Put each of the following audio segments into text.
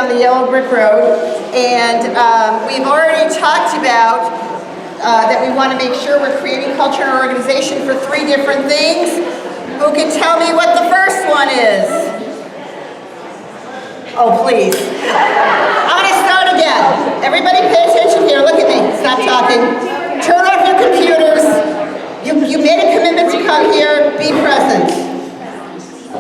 down the yellow brick road, and we've already talked about that we want to make sure we're creating culture in our organization for 3 different things. Who can tell me what the first one is? Oh, please. I'm going to start again. Everybody pay attention here. Look at me. Stop talking. Turn off your computers. You made a commitment to come here. Be present.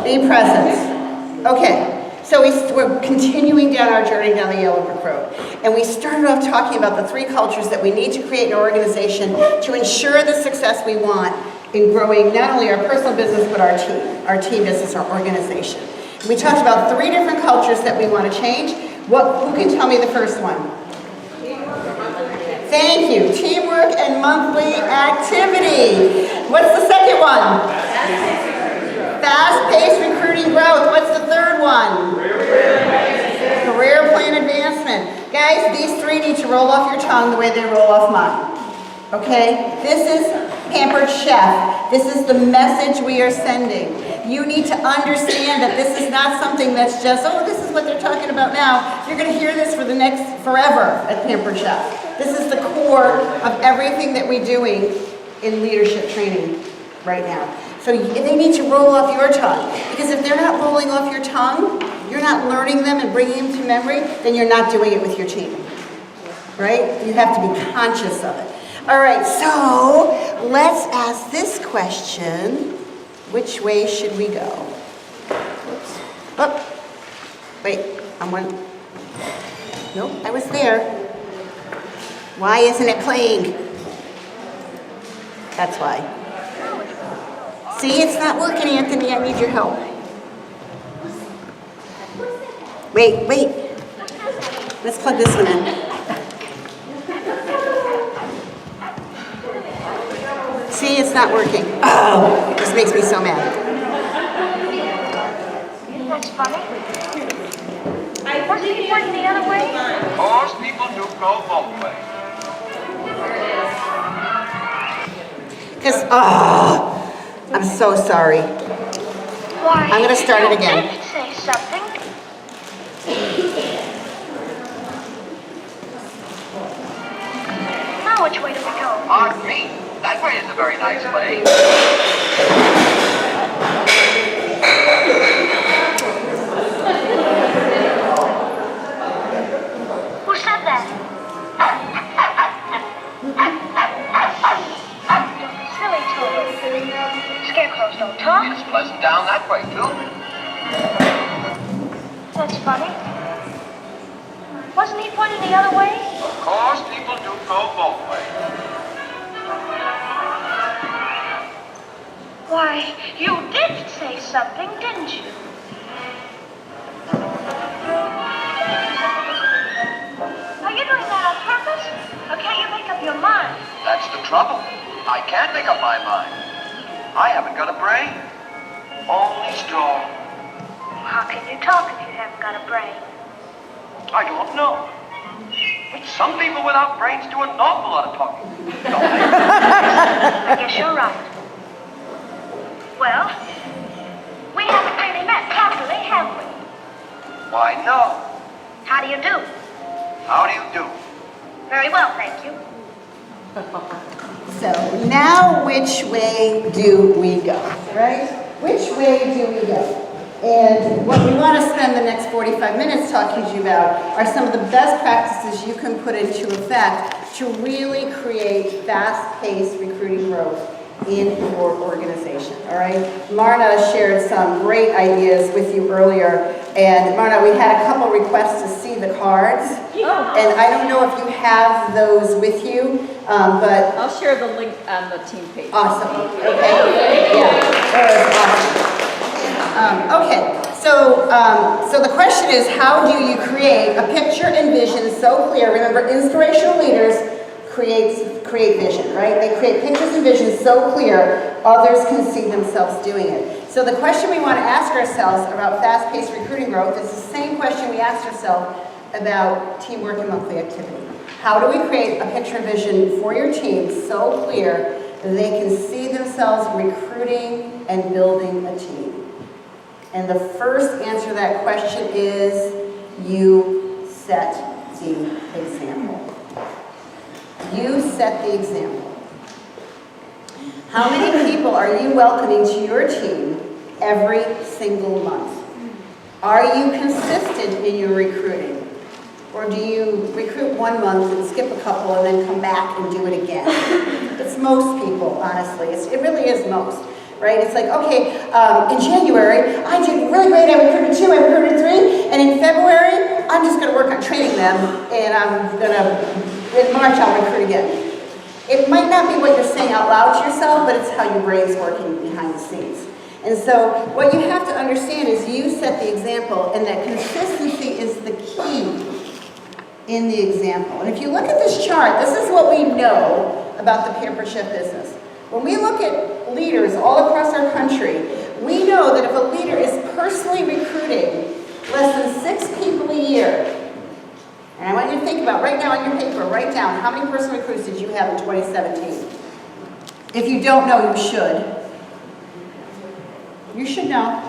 Be present. Okay. So we're continuing down our journey down the yellow brick road. And we started off talking about the 3 cultures that we need to create in our organization to ensure the success we want in growing not only our personal business, but our team business, our organization. And we talked about 3 different cultures that we want to change. Who can tell me the first one? Thank you. Teamwork and monthly activity. What's the second one? Fast-paced recruiting growth. What's the third one? Career plan advancement. Guys, these 3 need to roll off your tongue the way they roll off mine. Okay? This is Pampered Chef. This is the message we are sending. You need to understand that this is not something that's just, oh, this is what they're talking about now. You're going to hear this for the next forever at Pampered Chef. This is the core of everything that we're doing in leadership training right now. So they need to roll off your tongue. Because if they're not rolling off your tongue, you're not learning them and bringing them to memory, then you're not doing it with your team. Right? You have to be conscious of it. All right, so let's ask this question. Which way should we go? Oops. Oh, wait, I'm one. Nope, I was there. Why isn't it playing? That's why. See, it's not working, Anthony. I need your help. Wait. Let's plug this one in. See, it's not working. Oh, this makes me so mad. That's funny. Wasn't he pointing the other way? Of course, people do go both ways. Because, I'm so sorry. Why? I'm going to start it again. You did say something. Now which way do we go? Pardon me. That way is a very nice way. Who said that? Silly toad. Scarecrows don't talk. It's pleasant down that way, too. That's funny. Wasn't he pointing the other way? Of course, people do go both ways. Why, you did say something, didn't you? Are you doing that on purpose? Or can't you make up your mind? That's the trouble. I can't make up my mind. I haven't got a brain. Only straw. How can you talk if you haven't got a brain? I don't know. But some people without brains do an awful lot of talking. Don't they? I guess you're right. Well, we haven't really met properly, have we? Why, no. How do you do? How do you do? Very well, thank you. So now which way do we go, right? Which way do we go? And what we want to spend the next 45 minutes talking to you about are some of the best practices you can put into effect to really create fast-paced recruiting growth in your organization, all right? Marna shared some great ideas with you earlier, and Marna, we had a couple requests to see the cards, and I don't know if you have those with you, but... I'll share the link on the team page. Awesome, okay? Yeah, that was awesome. Okay, so the question is, how do you create a picture and vision so clear? Remember, inspirational leaders create vision, right? They create pictures and visions so clear, others can see themselves doing it. So the question we want to ask ourselves about fast-paced recruiting growth is the same question we asked ourselves about teamwork and monthly activity. How do we create a picture and vision for your team so clear that they can see themselves recruiting and building a team? And the first answer to that question is You set the example. You set the example. How many people are you welcoming to your team every single month? Are you consistent in your recruiting? Or do you recruit one month and skip a couple and then come back and do it again? It's most people, honestly. It really is most, right? It's like, okay, in January, I did really great. I recruited 2, I recruited 3. And in February, I'm just going to work on training them. And in March, I'll recruit again. It might not be what you're saying out loud to yourself, but it's how your brain's working behind the scenes. And so what you have to understand is you set the example, and that consistency is the key in the example. And if you look at this chart, this is what we know about the Pampered Chef business. When we look at leaders all across our country, we know that if a leader is personally recruiting less than 6 people a year, and I want you to think about right now on your paper, write down how many personal recruits did you have in 2017. If you don't know, you should. You should know.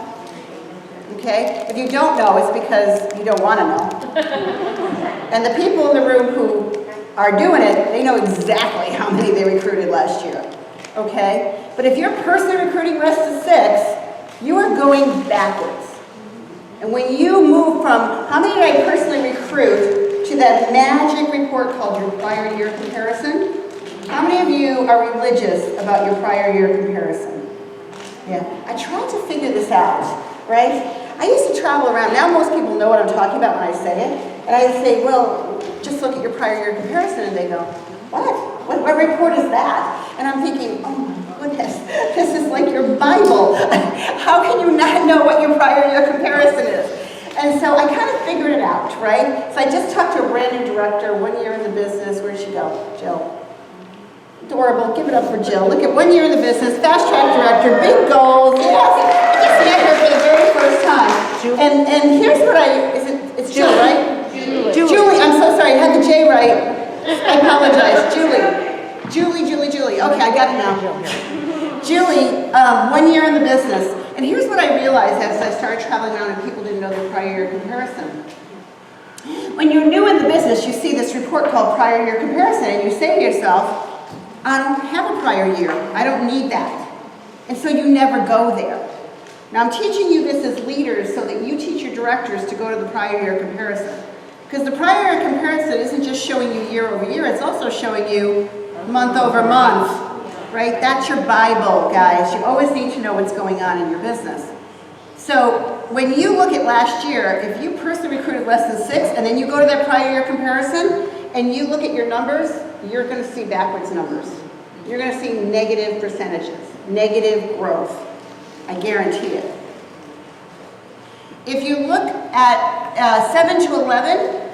Okay? If you don't know, it's because you don't want to know. And the people in the room who are doing it, they know exactly how many they recruited last year. Okay? But if you're personally recruiting less than 6, you are going backwards. And when you move from how many did I personally recruit to that magic report called your prior year comparison, how many of you are religious about your prior year comparison? Yeah, I tried to figure this out, right? I used to travel around. Now most people know what I'm talking about when I say it. And I say, well, just look at your prior year comparison. And they go, what? What report is that? And I'm thinking, oh my goodness, this is like your Bible. How can you not know what your prior year comparison is? And so I kind of figured it out, right? So I just talked to a brand new director, 1 year in the business. Where'd she go? Jill. Adorable. Give it up for Jill. Look at 1 year in the business, fast track director, big goals. Yes. I just met her for the very first time. And here's what it's Jill, right? Julie. I'm so sorry. I had the J right. I apologize. Julie. Okay, I got it now. Julie, 1 year in the business. And here's what I realized as I started traveling around and people didn't know their prior year comparison. When you're new in the business, you see this report called prior year comparison, and you say to yourself, I don't have a prior year. I don't need that. And so you never go there. Now I'm teaching you this as leaders so that you teach your directors to go to the prior year comparison. Because the prior year comparison isn't just showing you year over year, it's also showing you month over month, right? That's your Bible, guys. You always need to know what's going on in your business. So when you look at last year, if you personally recruited less than 6 and then you go to that prior year comparison and you look at your numbers, you're going to see backwards numbers. You're going to see negative percentages, negative growth. I guarantee it. If you look at 7 to 11,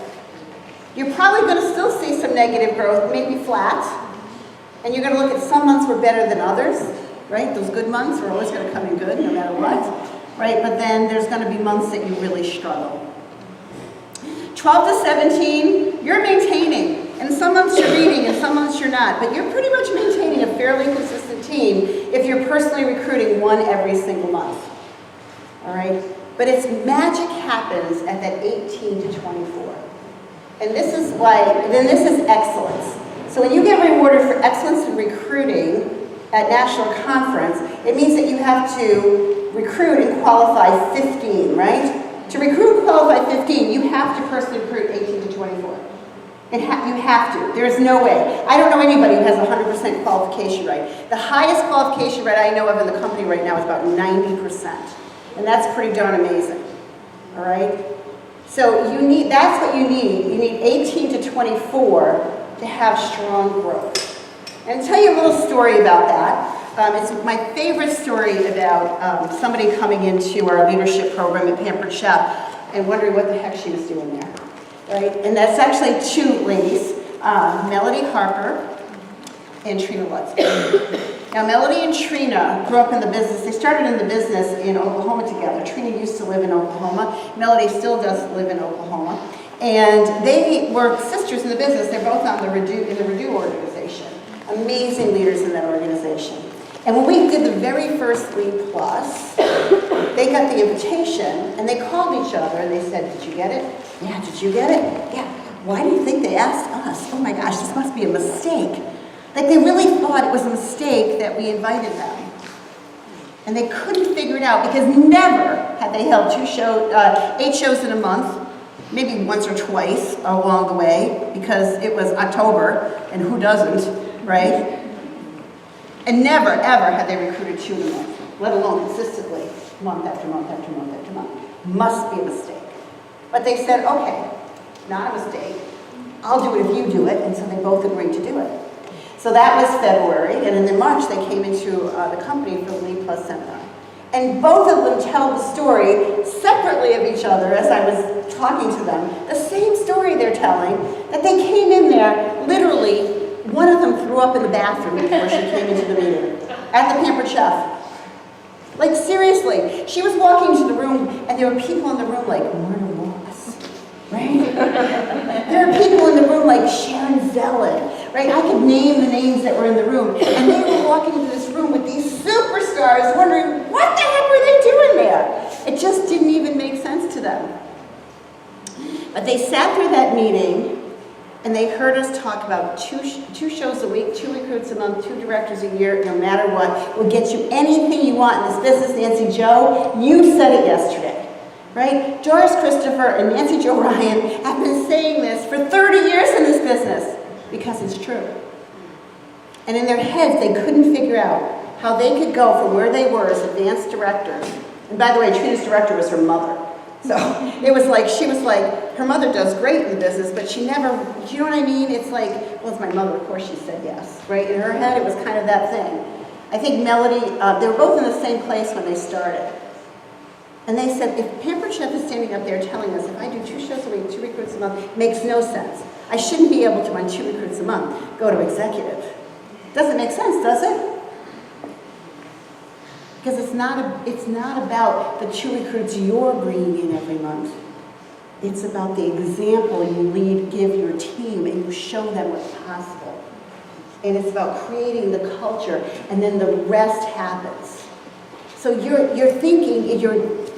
you're probably going to still see some negative growth, maybe flat. And you're going to look at some months were better than others, right? Those good months are always going to come in good no matter what, right? But then there's going to be months that you really struggle. 12 to 17, you're maintaining. And some months you're leading and some months you're not. But you're pretty much maintaining a fairly consistent team if you're personally recruiting one every single month. All right? But its magic happens at that 18 to 24. And this is this is excellence. So when you get rewarded for excellence in recruiting at national conference, it means that you have to recruit and qualify 15, right? To recruit and qualify 15, you have to personally recruit 18 to 24. You have to. There's no way. I don't know anybody who has 100% qualification rate. The highest qualification rate I know of in the company right now is about 90%. And that's pretty darn amazing. All right? So that's what you need. You need 18 to 24 to have strong growth. And I'll tell you a little story about that. It's my favorite story about somebody coming into our leadership program at Pampered Chef and wondering what the heck she was doing there. Right? And that's actually 2 ladies, Melody Harper and Trina Lutz. Now, Melody and Trina grew up in the business. They started in the business in Oklahoma together. Trina used to live in Oklahoma. Melody still does live in Oklahoma. And they were sisters in the business. They're both on in the Redu organization. Amazing leaders in that organization. And when we did the very first Lead Plus, they got the invitation and they called each other and they said, did you get it? Yeah, did you get it? Yeah. Why do you think they asked us? Oh my gosh, this must be a mistake. Like they really thought it was a mistake that we invited them. And they couldn't figure it out because never had they held 8 shows in a month, maybe once or twice along the way because it was October and who doesn't, right? And never, ever had they recruited 2 in a month, let alone consistently, month after month after month after month. Must be a mistake. But they said, okay, not a mistake. I'll do it if you do it. And so they both agreed to do it. So that was February. And then in March, they came into the company for the Lead Plus seminar. And both of them tell the story separately of each other as I was talking to them. The same story they're telling, that they came in there, literally, one of them threw up in the bathroom before she came into the meeting at the Pampered Chef. Like seriously, she was walking into the room and there were people in the room like Myrna Moss, right? There were people in the room like Sharon Zellin, right? I could name the names that were in the room. And they were walking into this room with these superstars wondering, what the heck were they doing there? It just didn't even make sense to them. But they sat through that meeting and they heard us talk about two shows a week, 2 recruits a month, 2 directors a year, no matter what. We'll get you anything you want in this business. Nancy Jo, you said it yesterday, right? Doris Christopher and Nancy Jo Ryan have been saying this for 30 years in this business because it's true. And in their heads, they couldn't figure out how they could go from where they were as advanced directors. And by the way, Trina's director was her mother. So it was like, she was like, her mother does great in the business, but she never, do you know what I mean? It's like, well, it's my mother, of course she said yes, right? In her head, it was kind of that thing. I think Melody, they were both in the same place when they started. And they said, if Pampered Chef is standing up there telling us, if I do 2 shows a week, 2 recruits a month, it makes no sense. I shouldn't be able to run 2 recruits a month, go to executive. Doesn't make sense, does it? Because it's not about the 2 recruits you're bringing in every month. It's about the example you give your team and you show them what's possible. And it's about creating the culture and then the rest happens. So you're thinking,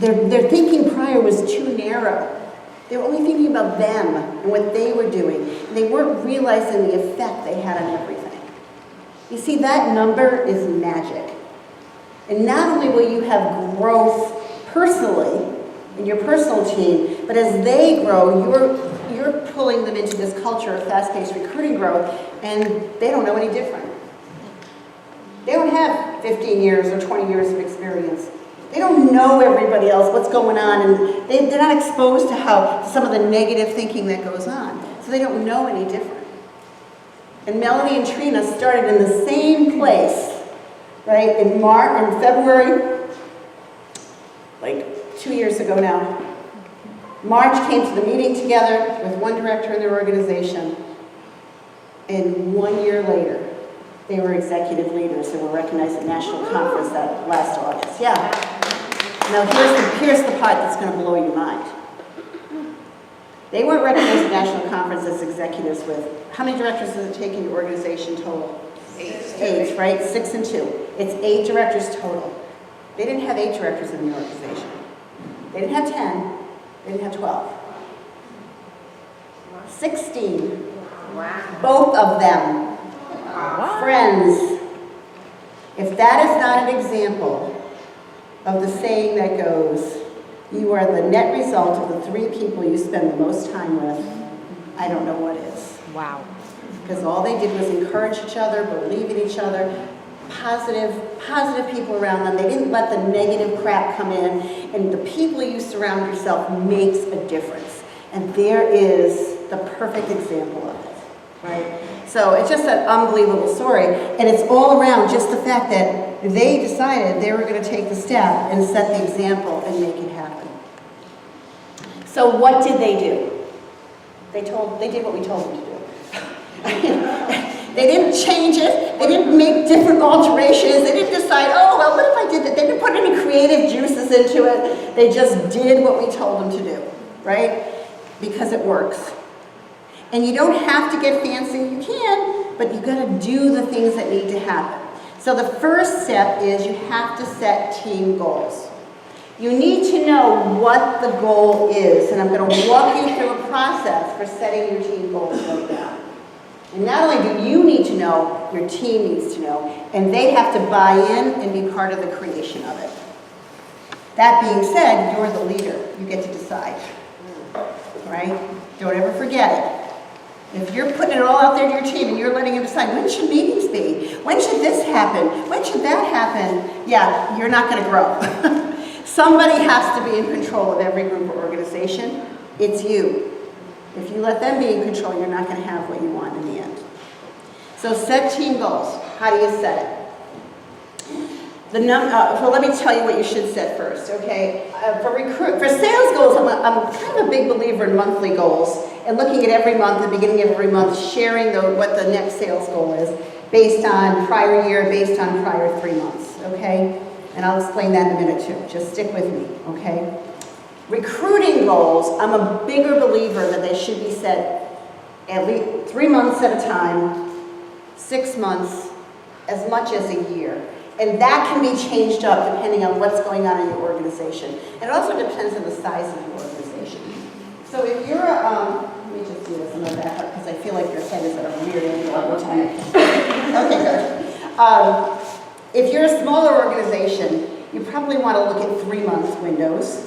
their thinking prior was too narrow. They were only thinking about them and what they were doing. And they weren't realizing the effect they had on everything. You see, that number is magic. And not only will you have growth personally in your personal team, but as they grow, you're pulling them into this culture of fast-paced recruiting growth, and they don't know any different. They don't have 15 years or 20 years of experience. They don't know everybody else, what's going on, and they're not exposed to how some of the negative thinking that goes on. So they don't know any different. And Melody and Trina started in the same place, right, in February, like 2 years ago now. March came to the meeting together with one director in their organization, and 1 year later, they were executive leaders and were recognized at National Conference that last August. Yeah. Now here's the part that's going to blow your mind. They weren't recognized at National Conference as executives with, how many directors does it take in your organization total? 8, right? 6 and 2. It's 8 directors total. They didn't have 8 directors in the organization. They didn't have 10. They didn't have 12. 16. Wow. Both of them. Wow. Friends. If that is not an example of the saying that goes, you are the net result of the 3 people you spend the most time with, I don't know what is. Wow. Because all they did was encourage each other, believe in each other, positive people around them. They didn't let the negative crap come in, and the people you surround yourself makes a difference. And there is the perfect example of it, right? So it's just an unbelievable story, and it's all around just the fact that they decided they were going to take the step and set the example and make it happen. So what did they do? They did what we told them to do. They didn't change it. They didn't make different alterations. They didn't decide, oh, well, what if I did that? They didn't put any creative juices into it. They just did what we told them to do, right? Because it works. And you don't have to get fancy. You can, but you've got to do the things that need to happen. So the first step is you have to set team goals. You need to know what the goal is, and I'm going to walk you through a process for setting your team goals right now. And not only do you need to know, your team needs to know, and they have to buy in and be part of the creation of it. That being said, you're the leader. You get to decide, right? Don't ever forget it. If you're putting it all out there to your team and you're letting them decide, when should meetings be? When should this happen? When should that happen? Yeah, you're not going to grow. Somebody has to be in control of every group or organization. It's you. If you let them be in control, you're not going to have what you want in the end. So set team goals. How do you set it? Well, let me tell you what you should set first, okay? For sales goals, I'm kind of a big believer in monthly goals and looking at every month, the beginning of every month, sharing what the next sales goal is based on prior year, based on prior 3 months, okay? And I'll explain that in a minute too. Just stick with me, okay? Recruiting goals, I'm a bigger believer that they should be set at least 3 months at a time, 6 months, as much as a year. And that can be changed up depending on what's going on in your organization. And it also depends on the size of your organization. So if you're let me just do this on the back up because I feel like your head is at a weird angle all the time. Okay, good. If you're a smaller organization, you probably want to look at 3 month windows.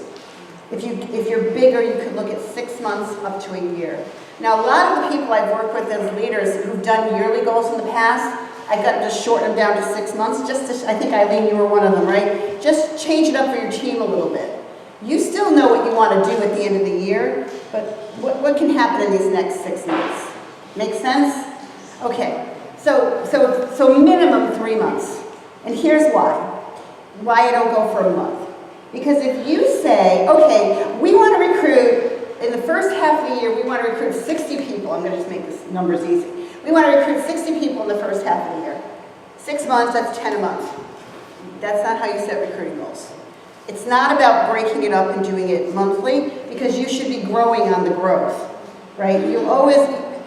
If you're bigger, you could look at 6 months up to a year. Now, a lot of the people I've worked with as leaders who've done yearly goals in the past, I've got to shorten them down to 6 months. I think, Eileen, you were one of them, right? Just change it up for your team a little bit. You still know what you want to do at the end of the year, but what can happen in these next 6 months? Make sense? Okay, so minimum 3 months. And here's why I don't go for a month. Because if you say, okay, we want to recruit, in the first half of the year, we want to recruit 60 people. I'm going to just make this numbers easy. We want to recruit 60 people in the first half of the year. 6 months, that's 10 a month. That's not how you set recruiting goals. It's not about breaking it up and doing it monthly, because you should be growing on the growth, right? You'll always,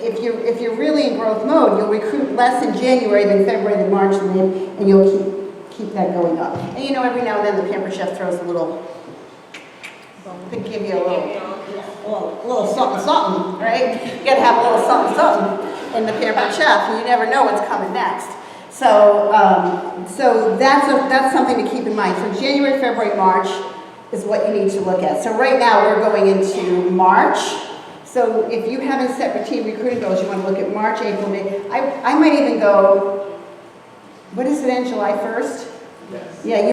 if you're really in growth mode, you'll recruit less in January than February than March, and you'll keep that going up. And you know, every now and then the Pampered Chef throws a little, could give you a little something, right? You gotta have a little something in the Pampered Chef, and you never know what's coming next. So that's something to keep in mind. So January, February, March is what you need to look at. So right now we're going into March. So if you haven't set your team recruiting goals, you want to look at March, April, May. I might even go, what is it in July 1st? Yes. Yeah.